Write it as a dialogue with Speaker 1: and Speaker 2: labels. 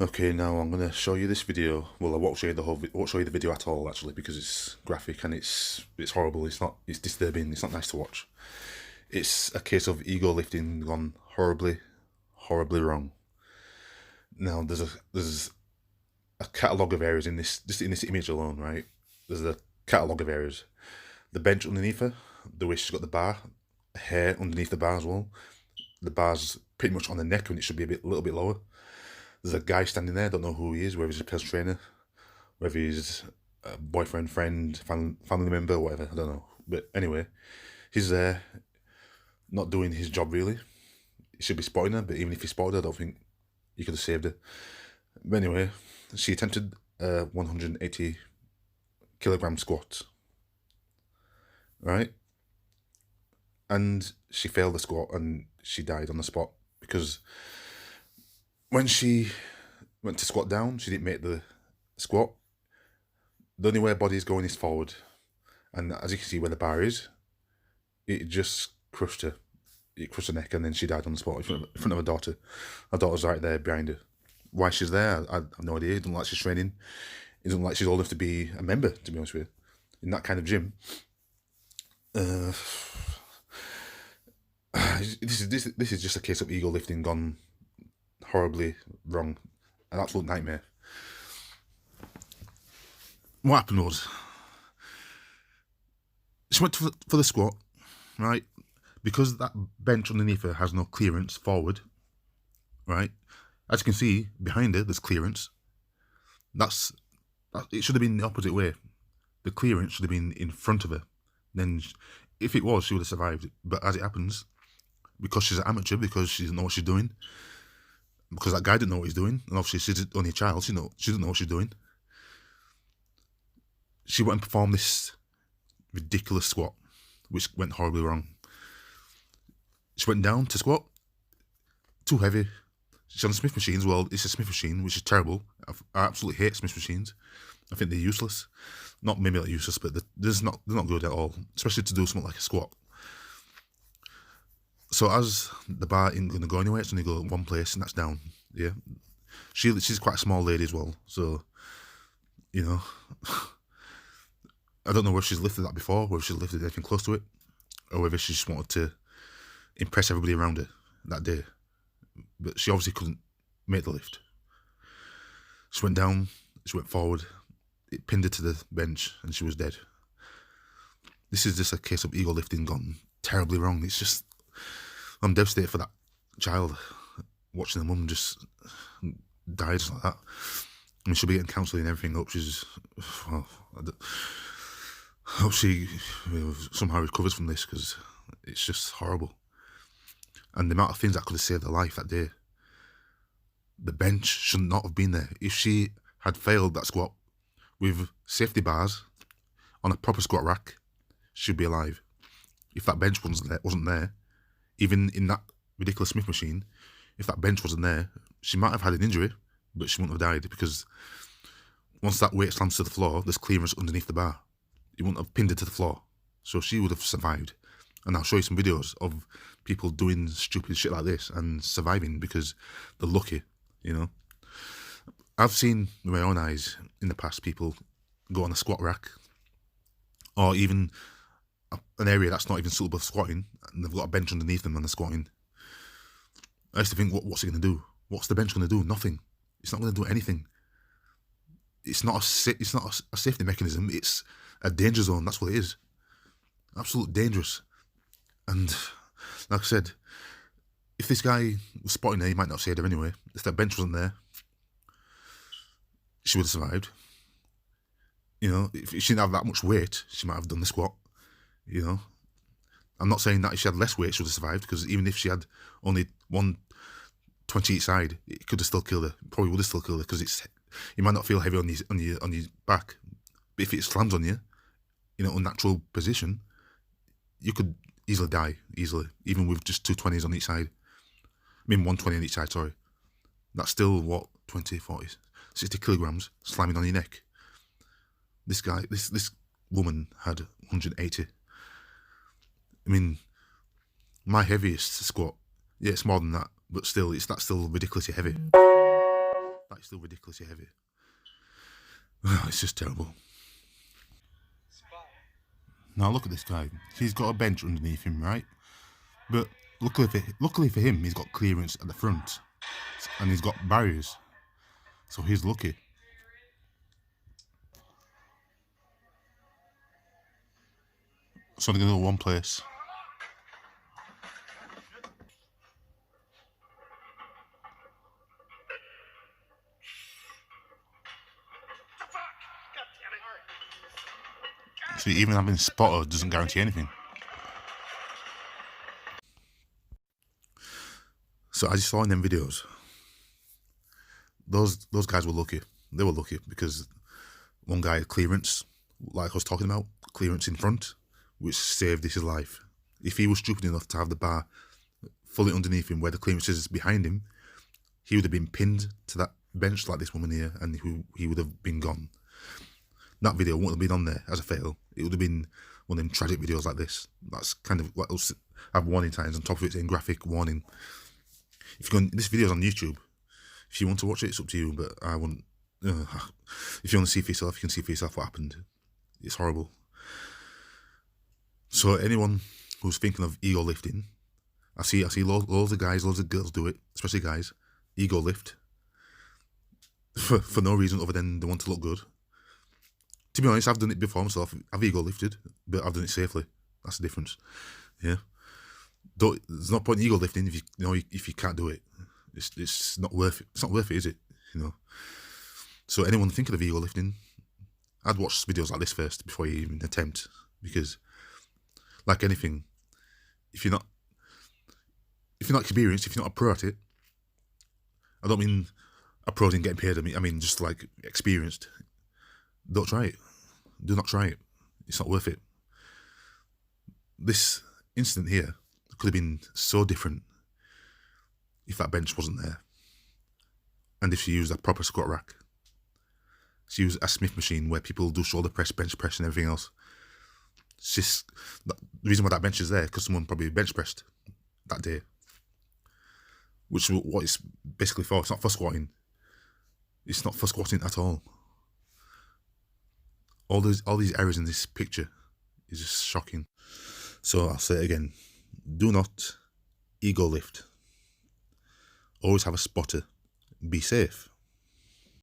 Speaker 1: Okay, now I'm gonna show you this video. Well, I won't show you the won't show you the video at all actually because it's graphic and it's horrible. It's disturbing. It's not nice to watch. It's a case of ego lifting gone horribly wrong. Now there's a catalogue of areas in this just in this image alone, right? There's a catalogue of areas. The bench underneath her, the way she's got the bar, hair underneath the bar as well. The bar's pretty much on the neck when it should be a little bit lower. There's a guy standing there, don't know who he is, whether he's a personal trainer, whether he's a boyfriend, friend, family member, whatever, I don't know. But anyway, he's there, not doing his job really. He should be spotting her, but even if he spotted her, I don't think he could have saved her. But anyway, she attempted a 180 kilogram squat, right? And she failed the squat and she died on the spot because when she went to squat down, she didn't make the squat. The only way her body is going is forward. And as you can see where the bar is, it just crushed her. It crushed her neck and then she died on the spot in front of her daughter. Her daughter's right there behind her. Why she's there, I have no idea. It doesn't like she's training. It doesn't like she's old enough to be a member, to be honest with you. In that kind of gym. This is just a case of ego lifting gone horribly wrong. An absolute nightmare. What happened was, she went for the squat, right? Because that bench underneath her has no clearance forward, right? As you can see, behind her, there's clearance. It should have been the opposite way. The clearance should have been in front of her. Then, if it was, she would have survived. But as it happens, because she's an amateur, because she doesn't know what she's doing, because that guy didn't know what he's doing, and obviously she's only a child, she doesn't know what she's doing. She went and performed this ridiculous squat, which went horribly wrong. She went down to squat, too heavy. She's on the Smith machines. Well, it's a Smith machine, which is terrible. I absolutely hate Smith machines. I think they're useless. Not maybe not useless, but they're not good at all, especially to do something like a squat. So as the bar isn't going to go anywhere, it's only go one place, and that's down. Yeah, she's quite a small lady as well, so you know, I don't know whether she's lifted that before, whether she's lifted anything close to it, or whether she just wanted to impress everybody around her that day. But she obviously couldn't make the lift. She went down, she went forward, it pinned her to the bench, and she was dead. This is just a case of ego lifting gone terribly wrong. It's just, I'm devastated for that child, watching her mum just die just like that. I mean, she'll be getting counselling and everything. I hope she's, well, I hope she somehow recovers from this, because it's just horrible. And the amount of things that could have saved her life that day. The bench should not have been there. If she had failed that squat with safety bars on a proper squat rack, she'd be alive. If that bench wasn't there, even in that ridiculous Smith machine, if that bench wasn't there, she might have had an injury, but she wouldn't have died, because once that weight slams to the floor, there's clearance underneath the bar. It wouldn't have pinned her to the floor. So she would have survived. And I'll show you some videos of people doing stupid shit like this and surviving because they're lucky, you know. I've seen with my own eyes in the past people go on a squat rack, or even an area that's not even suitable for squatting, and they've got a bench underneath them and they're squatting. I used to think, what's it going to do? What's the bench going to do? Nothing. It's not going to do anything. It's not a safety mechanism. It's a danger zone. That's what it is. Absolute dangerous. And like I said, if this guy was spotting her, he might not have saved her anyway. If that bench wasn't there, she would have survived. You know, if she didn't have that much weight, she might have done the squat. You know, I'm not saying that if she had less weight, she would have survived, because even if she had only 120 each side, it could have still killed her. Probably would have still killed her, because you might not feel heavy on your back, but if it slams on you, in an unnatural position, you could easily die, even with just 220s on each side. I mean, 120 on each side, sorry. That's still, what, 20, 40, 60 kilograms slamming on your neck. This woman had 180. I mean, my heaviest squat, yeah, it's more than that, but still, that's still ridiculously heavy. That's still ridiculously heavy. It's just terrible. Now look at this guy. He's got a bench underneath him, right? But luckily for him, he's got clearance at the front, and he's got barriers, so he's lucky. It's only going to go one place. See, even having a spotter doesn't guarantee anything. So as you saw in them videos, those guys were lucky. They were lucky because one guy had clearance, like I was talking about, clearance in front, which saved his life. If he was stupid enough to have the bar fully underneath him where the clearance is behind him, he would have been pinned to that bench like this woman here, and he would have been gone. That video wouldn't have been on there as a fail. It would have been one of them tragic videos like this. That's kind of what else have warning signs on top of it saying graphic warning. If you go, this video's on YouTube. If you want to watch it, it's up to you. But I wouldn't. If you want to see for yourself, you can see for yourself what happened. It's horrible. So anyone who's thinking of ego lifting, I see loads of guys, loads of girls do it, especially guys. Ego lift for no reason other than they want to look good. To be honest, I've done it before myself. I've ego lifted, but I've done it safely. That's the difference. Yeah. There's no point in ego lifting if you can't do it. It's not worth it. It's not worth it, is it? So anyone thinking of ego lifting, I'd watch videos like this first before you even attempt, because like anything, if you're not experienced, if you're not a pro at it, I don't mean a pro in getting paid. I mean just like experienced. Don't try it. Do not try it. It's not worth it. This incident here could have been so different if that bench wasn't there, and if she used a proper squat rack. She used a Smith machine where people do shoulder press, bench press, and everything else. It's just the reason why that bench is there because someone probably bench pressed that day, which is what it's basically for. It's not for squatting. It's not for squatting at all. All these errors in this picture is just shocking. So I'll say it again. Do not ego lift. Always have a spotter. Be safe.